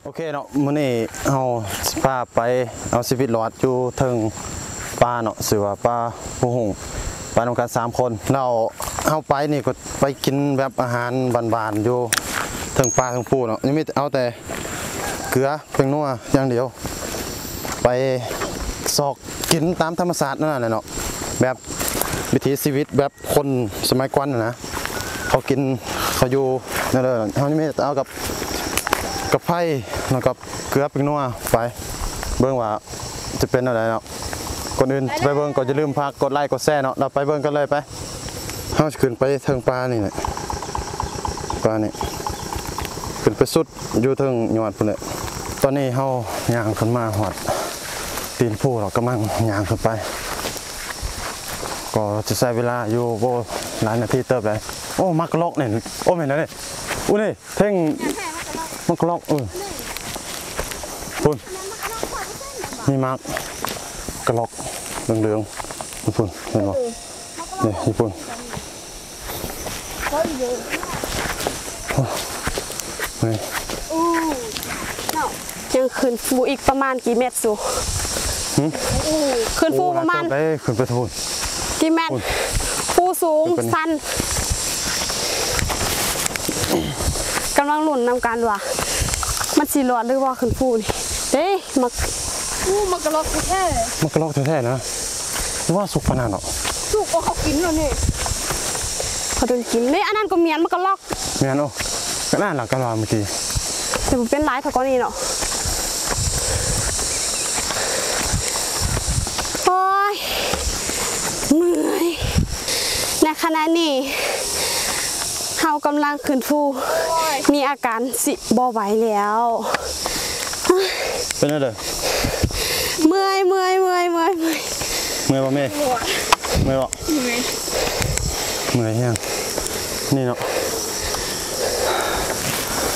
โอเคเนาะมื้อนี้เอาปลาไปเอาชีวิตรอดอยู่ถึงปลาเนาะชื่อว่าปลาผู้หงไปนำกัน3คนเราเอาไปนี่ก็ไปกินแบบอาหารหวานๆอยู่ถึงปลาถึงปูเนาะยังไม่เอาแต่เกลือเป็นนัวอย่างเดียวไปซอกกินตามธรรมชาตินั่นแหละเนาะแบบวิถีชีวิตแบบคนสมัยก่อนนะเขากินเขาอยู่นั่นเลยเขาไม่เอากับไผ่แล้วก็เกลือเป็นนัวไปเบิ่งว่าจะเป็นอะไรเนาะก่อนอื่นไปเบิ่งก่อนจะลืมพักกดไลค์กดแชร์เนาะเราไปเบิ่งกันเลยไปเขาขึ้นไปเทิงปลานี่แหละปลานี่ขึ้นไปสุดอยู่เทิงยอดพุ่นเลยตอนนี้เขาย่างขึ้นมาหอดตีนผู้เรากำลังย่างขึ้นไปก็จะใช้เวลาอยู่โบหลายนาทีเติบเลยโอ้มักล็อกเนี่ยโอ้เห็นแล้วเนี่ยอุ้ยเท่งมักล็อกปุ่นนี่มักกระล็อกเหลืองๆปุ่นเห็นบ่เนี่ยญี่ปุ่นยังขึ้นฟูอีกประมาณกี่เมตรสูขึ้นฟูประมาณขึ้นไปทูนกี่เมตรฟูสูงสั้นกำลังหลุนนำกันว่ะมันสีหลอดหรือว่าขึ้นฟูนี่เด้มักกระลอกแท้มักกระลอกแท้ๆนะหรือว่าสุกขนาดเนาะสุกเขากินแล้วนี่เขาโดนกินนี่อันนั้นก็เมียนมักกระลอกเมียนโอ้ก็น่าหลักกันว่าเมื่อกี้แต่ผมเป็นร้ายเท่าก้อนนี้เนาะโอ้ยเหนื่อยในขณะนี้เฮากำลังขึ้นฟูมีอาการสิบ่ไหวแล้วเป็นอะไรเมื่อยบ่เมื่อยบ่เมื่อยยังนี่เนาะ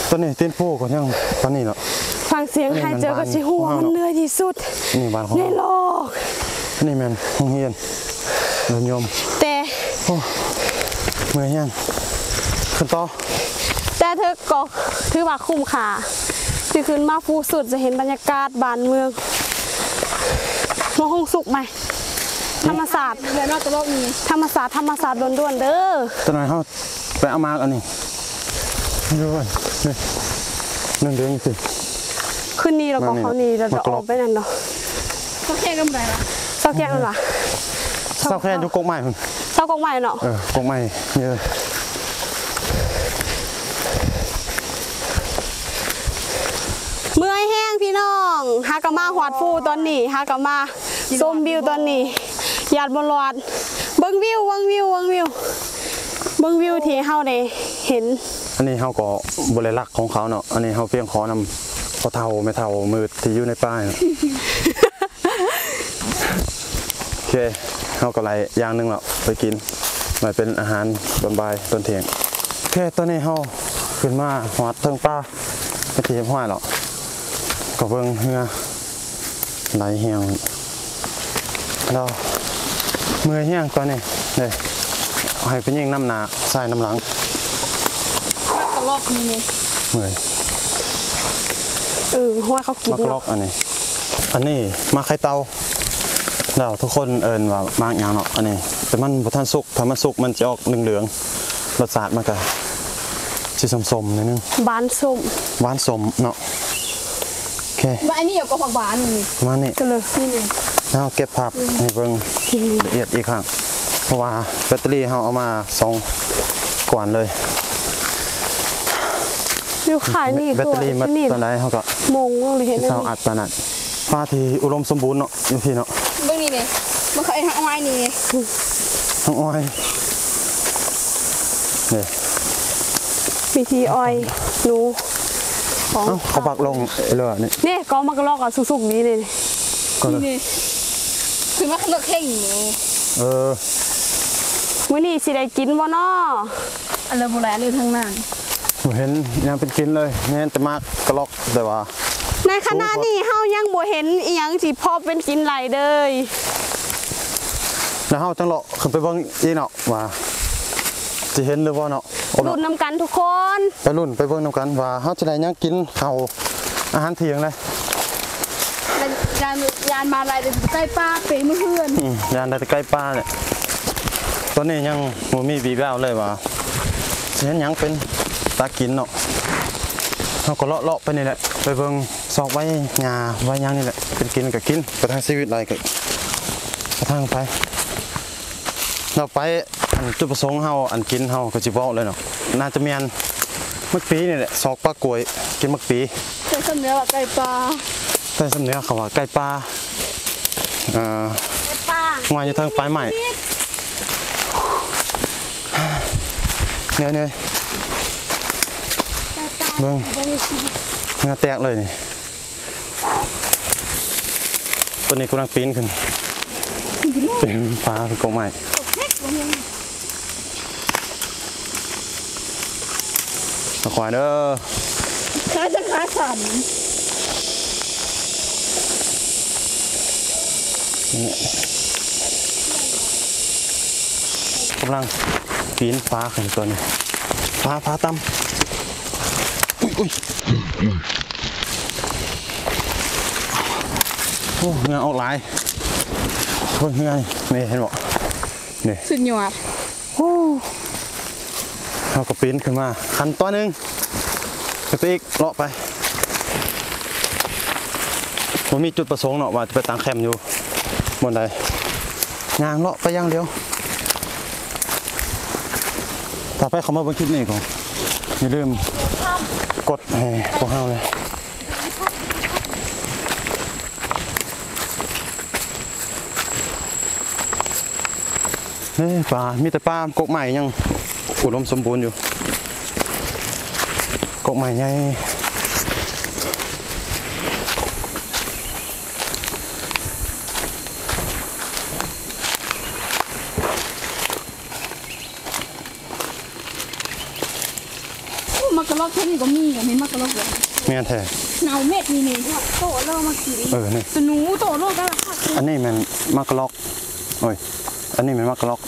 ตอนนี้เต้นโป้ก็ยังตอนนี้เนาะฟังเสียงหายใจก็สิหัวมันเหนื่อยที่สุดในโลกนี่แม่นห้องเฮียนเดินยมแต่เมื่อยยังขึ้นต่อแต่เธอก็ถือว่าคุ้มค่าที่ขึ้นมาฟูสุดจะเห็นบรรยากาศบ้านเมืองมองห้องสุกไหมธรรมศาสตร์ธรรมศาสตร์ล้วนๆเด้อตอนนั้นเขาไปเอามาอันนี้ดูก่อนนี่เดือนสิขึ้นนี่แล้วก็เขานี่เราจะออกไปนั่นเนาะซอกแค่กันไหนล่ะซอกแค่กันล่ะซอกแค่ดูกกใหม่คุณซอกกกใหม่เนาะกกใหม่เยอะเมื่อยแห้งพี่น้องฮากามาหอดฟูตอนนี้ฮากามาส้มวิวตอนนี้หยาดบนหลอดเบิ้งวิวที่เฮาได้เห็นอันนี้เฮาก็บริลักของเขาเนาะอันนี้เฮาเพียงขอนำพอเท่าไม่เท่ามือที่อยู่ในป้ายโอเคเฮาก็ไล่อย่างนึงแล้วไปกินมาเป็นอาหารตอนบ่ายตอนเที่ยงโอเคตอนนี้เฮาขึ้นมาหอดเทิงป้าไม่ที่ห้อยหรอกก็เบิ่งเหือไหลเหี่ยวเราเมื่อยเหี่ยงตอนนี้เลยให้เป็นยิ่งน้ำหนาใส่น้ำหลังกระลอกนี่เมื่อยหัวเขากินมากระลอกอันนี้มาไข่เตาเราทุกคนเอิญว่ามากอย่างเนาะอันนี้แต่มันพอท่านสุกถ้ามันสุกมันจะออกเหลืองรสชาติมันก็สีส้มๆนิดนึงหวานส้มเนาะโอเคว่าอันนี้อยู่กับผักหวานนี่มานี่ก็เลยนี่แล้วเก็บภาพให้เบิ่งละเอียดอีกครั้งเพราะว่าแบตเตอรี่เราเอามา2ก่อนเลยอยู่ขายนี่แบตเตอรี่มาตอนไหนเขาก็มงเลยเห็นไหมเราอัดตอนนั้นฟ้าที่อุดมสมบูรณ์เนาะอยู่ที่เนาะเบื้องนี้เนี่ยมันเคยทั้งอ้อยนี่ทั้งอ้อยเนี่ยวิธีอ้อยหนูเขาปักลงเลยนี่ก็มากระลอกอ่ะสุกๆนี้เลยนี่คือมันเลือกแค่นี้มื้อนี้สิได้กินบ่น้ออะไรโบราณเลยทั้งนั้นเห็นยังเป็นกินเลยเนี่ยแต่มากกระลอกแต่ว่าในขณะนี้เฮายังบ่เห็นอีหยังสิพอเป็นกินไหลเลยแล้วเฮาจังเลาะขึ้นไปเบิ่งอีเนาะว่าสิเห็นหรือบ่เนาะลุ้นนำกันทุกคนไปลุ้นไปเบิ่งนำกันว่าเฮาจะได้ยังกินข้าว อาหารเที่ยงเลย ยานมาอะไรใกล้ป้าเป๋เพื่อน ยานได้ใกล้ป้าเนี่ยตอนนี้ยังบ่มีบีแววเลยว่าสิเห็นหยังเป็นตากินเนาะเฮาก็เลาะๆไปนี่แหละไปเบิ่งซอกไว้หญ้าไว้หยังนี่แหละเป็นกินก็กินไปทางชีวิตอะไรก็ไปทางไปเราไปอันจุดประสงค์เฮาอันกินเฮาก็สิบอกเลยเนาะน่าจะแม่นมักปีนี่แหละซอกปลากล้วยกินมักปี เจ้าสำเนียงว่าใกล้ป้า แต่สำเนียงเขาว่าใกล้ปลาป้าง อยอยู่ทางปลายใหม่เนี่ยเบิ่งเงาแตกเลยนี่ตัวนี้กำลังปีนขึ้นเป็นปลาเป็นกบใหม่มาขวายเด้อ ขาจะขาสั่น กำลังปีนฟ้าขึ้นตัวนี้ฟ้าต่ำอุ้ยโอ้เงาออกหลายโอ้ยเงานี่เห็นบ่นี่ สุดยอด เราก็ปีนขึ้นมาขันตัวหนึ่งไปอีกเลาะไปผมมีจุดประสงค์เนาะว่าจะไปตั้งแคมป์อยู่บนใดย่างเลาะไปอย่างเดียวต่อไปเขามาบนคลิปนี้ก่อนอย่าลืมกดให้พวกเราเลยนี่ปลามีแต่ปลากกใหม่ยังอุดมสมบูรณ์อยู่กกใหม่ใหญ่มักกะลอกแค่นี้ก็มีกันนี่มักกะลอกเลย แม่นแท้ เนาเม็ดนี่นี่ โตเริ่มมากิน นี่ สนูโตโลกกันละค่ะ อันนี้มันมักกะล็อกโอ้ยอันนี้มันมักกะล็อก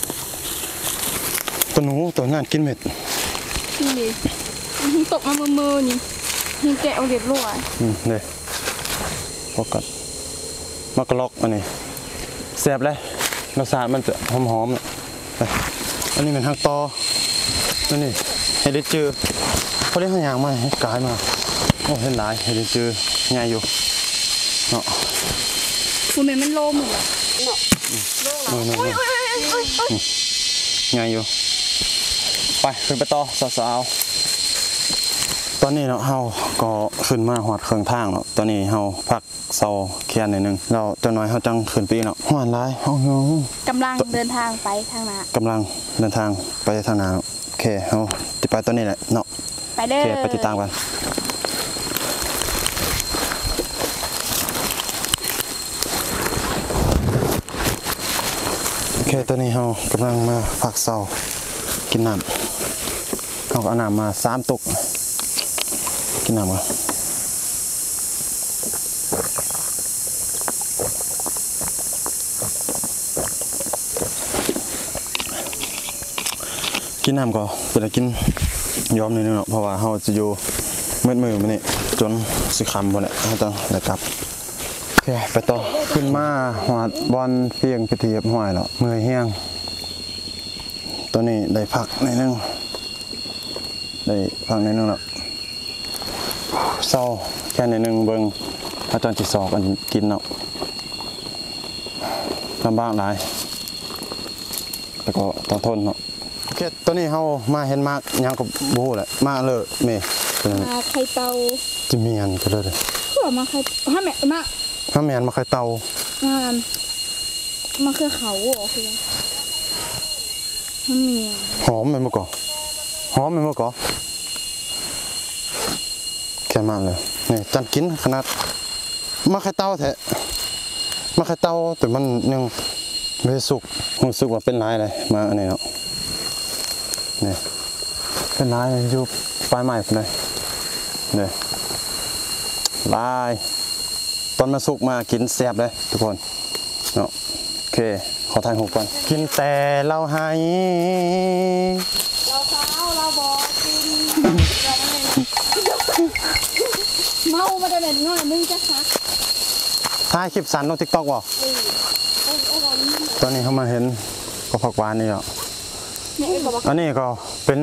ตัวหนูตัวงานกินเม็ด นี่นี่ตกมามือนี่นี่แกะเอาเรียบร้อย เลยพอกัดมักกะล็อกอันนี้แซ่บเลยรสชาติมันจะหอมๆไปอันนี้มันทางตอนี่เฮลิจือเขาเรียกหางมาให้กายมาโอ้เห็นหลายเฮลิจือง่ายอยู่เนาะ คุณแม่มันโลมเหมือน ง่ายอยู่ไปขึ้นไปต่อสาวๆตอนนี้เนาะเฮาก็ขึ้นมาหอดเครื่องทางเนาะตอนนี้เฮาพักเซาแค่นิดนึงเราจะน้อยเฮาจังขึ้นไปเนาะหวานหลายเฮาก ำลังเดินทางไปทางนั้น กำลังเดินทางไปทางนาโอเคเฮาจะไปตอนนี้แหละเนาะ ไปเด้ โอ อ เคไปติดตามกันโอเคตอนนี้เฮากำลังมาพักเซากินน้ำเขาก็เอาน้ำมา3 ตุกกินน้ำกันกินน้ำก็เป็นอะไรกินยอมนิดนึงเนาะเพราะว่าเขาจะอยู่มืดมือมันนี่จนสิคำบนเนี่ยเขาต้องได้กลับโอเคไปต่อขึ้นมาหอดบอลเพียงไปเทียบห้อยแล้วมือเฮี้ยงตัวนี้ได้พักนิดนึงได้พักนิดนึงแล้วเศร้าแค่นิดนึงเบิ่งอาจารย์จิตสอกอันกินเนาะลำบากหลายแต่ก็ต้องทนเนาะโอเคตัวนี้เขามาเห็นมากยังกับบูแหละมาเลยเมย์ มาไข่เตา จะมีอันก็เลย ก็มาไข่ถ้าแม่มา ถ้าแมนมาใครเตา มาคือเขาเหรอคือมันมี หอมไหมเมื่อก่อนหอมไหมเมื่อก่อนแค่มากเลยนี่จันกินขนาดมาใครเตาแท้มาใครเตาแต่มันยังไม่สุกรู้สึกว่าเป็นลายเลยมาอันนี้เนาะนี่เป็นลายอยู่ปลายใหม่เลยนี่ลายตอนมาสุกมากินแซ่บเลยทุกคนเนาะโอเคขอถ่ายรูปก่อนกินแต่เราให้ เราเท้าเราบอกกินเมา มาได้แบบน้อยนึงจ้ะคะ ถ่ายคลิปสั้นลง TikTok บ่ตอนนี้เขามาเห็นก็ผักหวานนี่อ่ะอันนี้ก็เป็น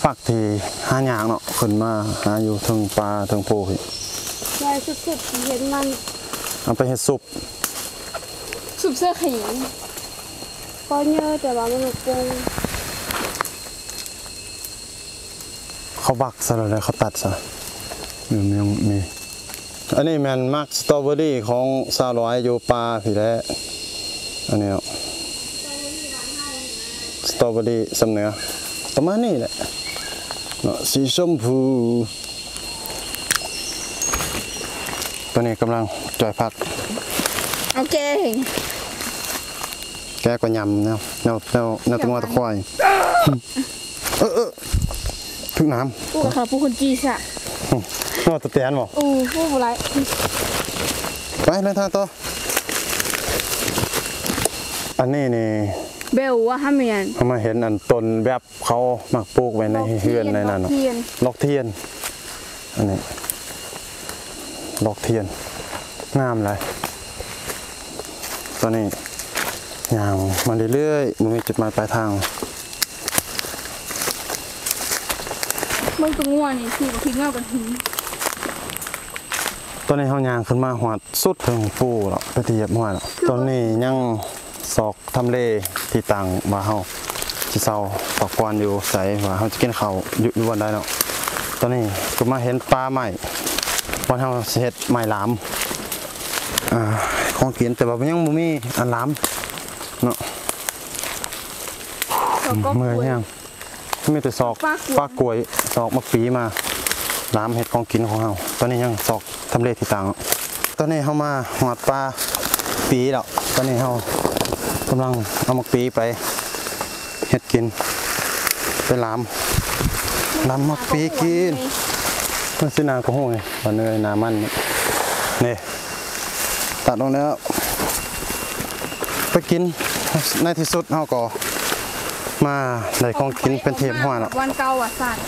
ฝักที่หายากเนาะขึ้นมาหาอยู่เทิงปลาเทิงปูพี่ ใช่สุดๆเห็นมัน เอาไปเฮ็ดซุป สุบเสื้อขยิง ก็เยอะแต่ว่ามันปรุง เขาบักซะแล้วเลยเขาตัดซะยังมีอันนี้แมนมักสตรอเบอรี่ของสาวร้อยอยู่ปลาพี่แหละอันนี้เนาะสตรอเบอรี่สำเนือประมาณนี้แหละเนาะสีชมพูตัวนี้กำลังจ่อยผัก โอเค แกก็ยำแนวตัวตะควายถึงน้ำ ผู้ค่ะผู้คนจีสะ นวดตะเตียนบ่ ผู้บุไร ไปเลยท่าตัวอันนี้นี่ เบลว่าฮัมเมียน เขามาเห็นอันต้นแบบเขามักปลูกไว้ในเฮือนในนั้นเนาะลอกเทียนอันนี้ลอกเทียนงามเลยตอนนี้ย่างมาเรื่อยๆมันมีจุดหมายปลายทาง มึงตัวงัวนี่คือกับพี่เงากันหิน ตอนนี้เขาย่างขึ้นมาหอดสุดถึงปูแล้วไปที่เหยียบหัวแล้วตอนนี้ยังซอกทำเลที่ต่างว่าเฮาสิเซาปักกวนอยู่ใส่ว่าเฮาจะกินข้าวอยู่วันใดเนาะตอนนี้ก็มาเห็นปลาใหม่วันเฮาสิเฮ็ดใหม่หลามของกินแต่ว่ายังบ่มีอันหลามเนาะ ก็ เมื่อยยังมีแต่ซอกปลากล้วยซอกมะปีมาหลามเฮ็ดของกินของเฮาตอนนี้ยังซอกทำเลที่ต่างตอนนี้เฮามาหอดปลาปีแล้วตอนนี้เฮากำลังเอามะปีไปเฮ็ดกินไปหลามมะปีกินมันสินางก็ฮู้ไงว่าเนยนามันนี่ตัดลงแล้วไปกินในที่สุดเฮาก็มาได้ของกินเป็นเทปหัวแล้ว วันเก่าอ่ะสัตว์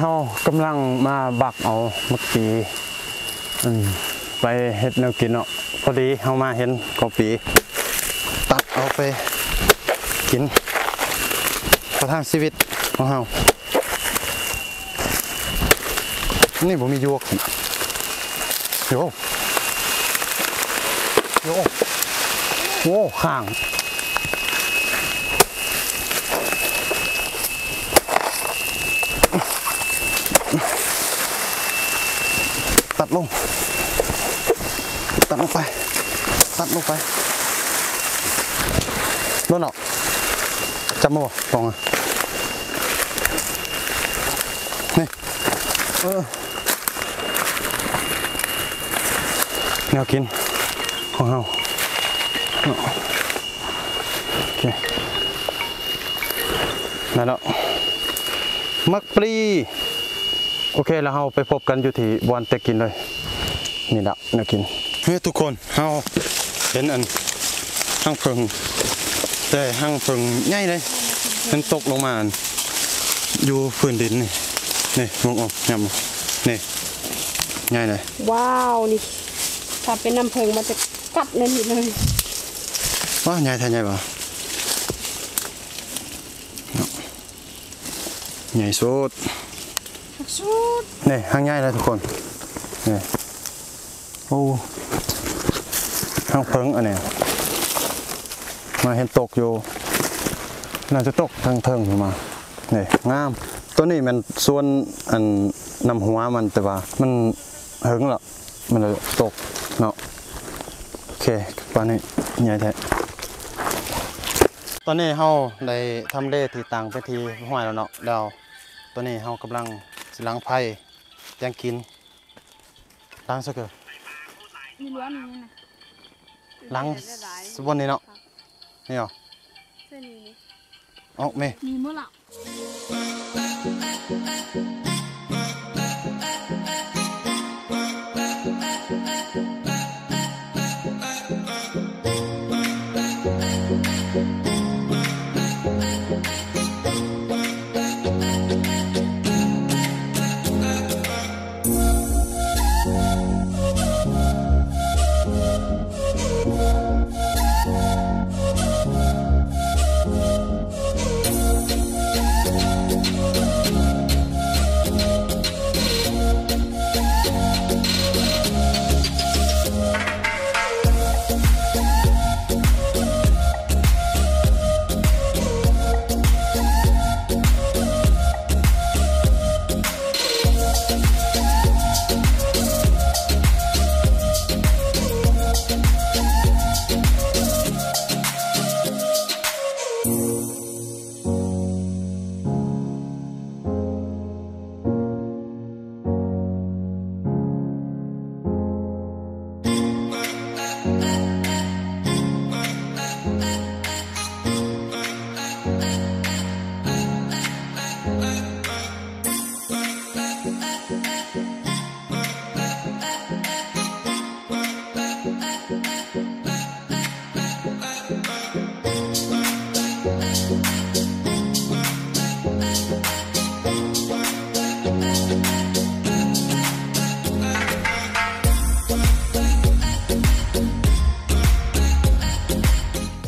เฮากำลังมาบักเอามะปีไปเฮ็ดแนวกินเนาะพอดีเฮามาเห็นกอปีตัดเอาไปกินประทังชีวิตของเฮานี่บ่มียวกโยโอ้ข้างตัดลงไปโดนออกจับมือฟองนี่แนวกินของเราโอเคนั่นแล้วมักปลีโอเคแล้วเราไปพบกันอยู่ที่บอนเตกินเลยนี่แหละแนวกินเฮ้ยทุกคนเราเห็นอันห้างเพิงแต่ห้างเพิงใหญ่เลยมันตกลงมาอยู่พื้นดินนี่มองออกยำนี่ใหญ่เลย ว้าวนี่ถ้าเป็นน้ำเพิงมันจะกัดเลยนิดเลย ว้าใหญ่แท้ใหญ่ป่ะใหญ่สุดนี่ห้างใหญ่เลยทุกคนนี่โอ้ห้างเพิงอันนี้มาเห็นตกอยู่น่าจะตกทางเทิงอยู่มานี่งามตัวนี้มันส่วนอันนำหัวมันแต่ว่ามันเหิงละมันเลยตกเนาะโอเคปลานี้ใหญ่แท้ตอนนี้เฮาได้ทำเลที่ต่างไปที่ห้วยแล้วเนาะแล้วตอนนี้เฮากำลังสิล้างไผ่ยังกินล้างซะเกิน มีล้วนนี่นะ ล้างสบนนี้เนาะนี่เหรอ เส้นนี้ เอาเม มีเมื่อไหร่ ต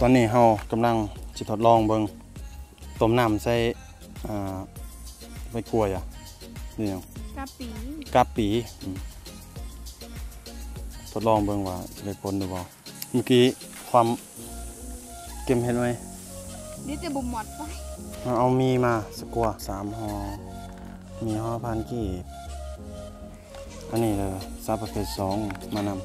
อนนี้เรากำลังจะทดลองเบิ่งต้มน้ำใส่ใบกล้วยอ่ะนี่ยัง กะปิ กาปีทดลองเบิ่งว่าได้ผลหรือเปล่าเมื่อกี้ความเก็มเห็นไหม นี่จะบ่หมดไป เอามีมาสกัว3ห่อมีห่อพันกีบอันนี้เลยซาประเภท2มานำ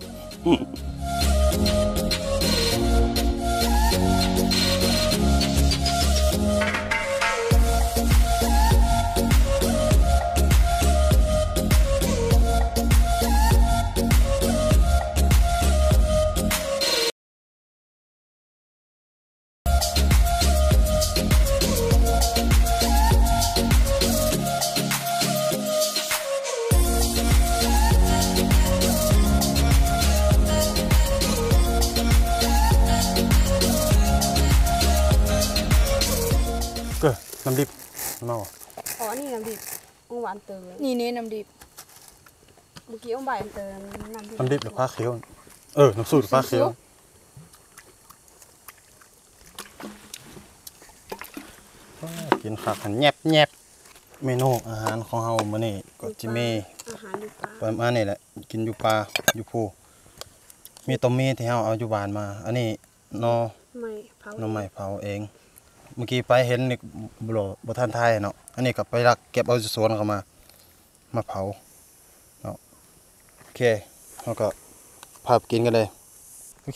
เกิดน้ำดิบเมา อ๋อนี่น้ำดิบองหวานเตย นี่เน้น้ำดิบ เมื่อกี้องใบเตยน้ำดิบ น้ำดิบหรือผ้าเขียวน้ำสูตรผ้าเขียวกินผักหันแยบเมนูอาหารของเฮามื้อนี้ก็จิมี อาหารอยู่ปลา ประมาณนี้แหละกินอยู่ปลาอยู่ภูมีต้มมีที่เฮาเอาอยู่บ้านมาอันนี้นอ ไม่เผา หน่อไม้เผาเองเมื่อกี้ไปเห็นนี่บ่ทันทายเนาะอันนี้ก็ไปรักเก็บเอาจากสวนเข้ามาเผาเนาะโอเคเฮาก็พาไปกินกันเลย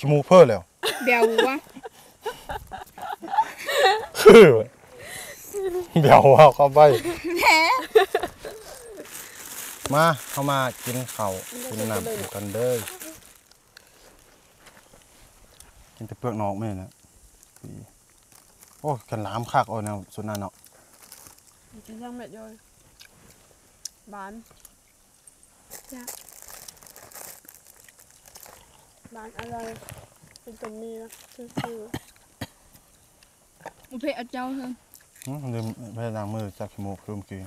ขี้มูกเพ้อแล้ว เบลวะ คือเดี๋ยวเอาเข้าไป แหม มาเข้ามากินข้าวกินน้ำกันเด้อกินแต่เปลือกนอกไม่นะโอ้กันหลามคักเอาแนวสุดนั่นเนาะ จะย่างเม็ดย่อยบานจ้ะบานอะไรเป็นตัวนี้นะชื่อ อุเพเอาเจ้าเถอะ ลืมไปล้างมือจากขี้มูกคือเมื่อกี้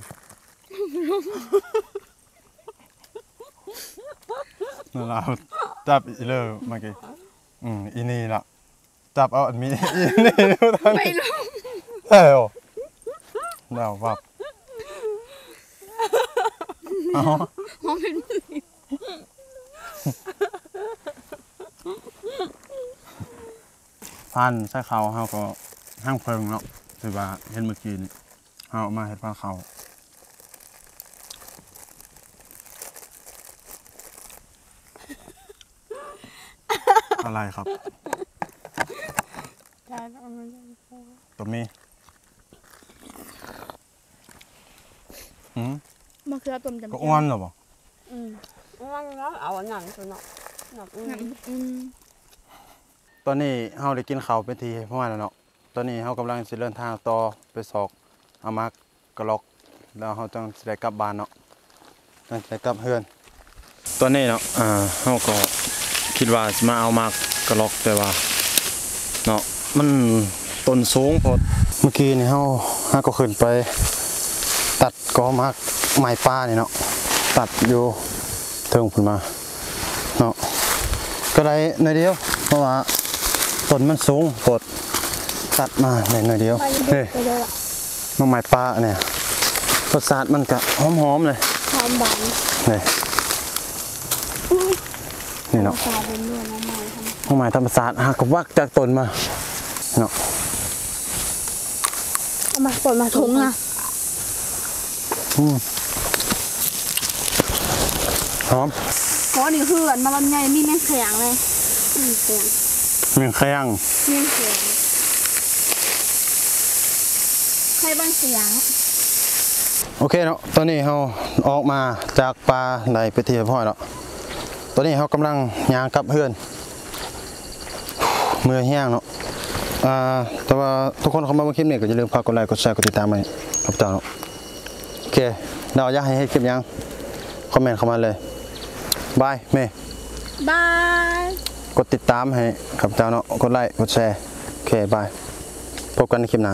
นั่นเราจับอีเลยเมื่อกี้อีนี่ล่ะจับเอาอันนี้อีนี่ดูทั้ง ไม่ลง แล้ววับอ๋อ หอมเป็นมือ พันใส่เขาเฮาก็ห้างเพิงเนาะคือว่าเห็นเมื่อกี้นี่เฮาเอามาเฮ็ดผ้าเขาอะไรครับ ได้แล้วมันจะ ตัวมีมะเขือต้มจำ ก็อ้วนเหรอบ่ ว่างแล้วเอาหนังตัวเนาะหนัง ตอนนี้เฮาได้กินข้าวเป็นทีเพราะว่าแล้วเนาะตอนนี้เฮากำลังสิเดินทางต่อไปศอกเอามากระลอกแล้วเฮาจังสิได้กลับบ้านเนาะจังสิได้กลับเฮือนตอนนี้เนาะเฮาก็คิดว่าสิมาเอามากระลอกแต่ว่าเนาะมันต้นสูงโพดเมื่อกี้นี่เฮาก็ขึ้นไปตัดกอมากไม้ป่านี่เนาะตัดอยู่เทิงพุ่นมาเนาะก็ได้หน่อยเดียวเพราะว่าต้นมันสูงโพดตัดมาได้หน่อยเดียวเฮ้ยมะไม้ป่าเนี่ยรสชาติมันก็หอมๆเลย หอมบาน นี่เนาะ ปลาเป็นเนื้อน้ำมันทำ มะไม้ธรรมชาติหากวักจากต้นมาเนาะ เอามาปลดมาถุงอ่ะ หอม เพราะนี่คือมันลำไยมีแมงแข็งเลย เสียง เมียงแข้ง แมงแข็งใครบ้างเสียง โอเคเนาะตอนนี้เราออกมาจากป่าในไปที่พ่อยแล้วตอนนี้เรากำลังย่างกลับเฮือนมือแห้งเนาะแต่ว่าทุกคนเข้ามาเมื่อคลิปนี้ก็อย่าลืมฝากกดไลค์กดแชร์กดติดตามให้กับเจ้าเนาะโอเคเราอยากให้คลิปยังคอมเมนต์เข้ามาเลยบายเมย์ บาย กดติดตามให้กับเจ้าเนาะกดไลค์กดแชร์โอเคบายพบกันในคลิปหน้า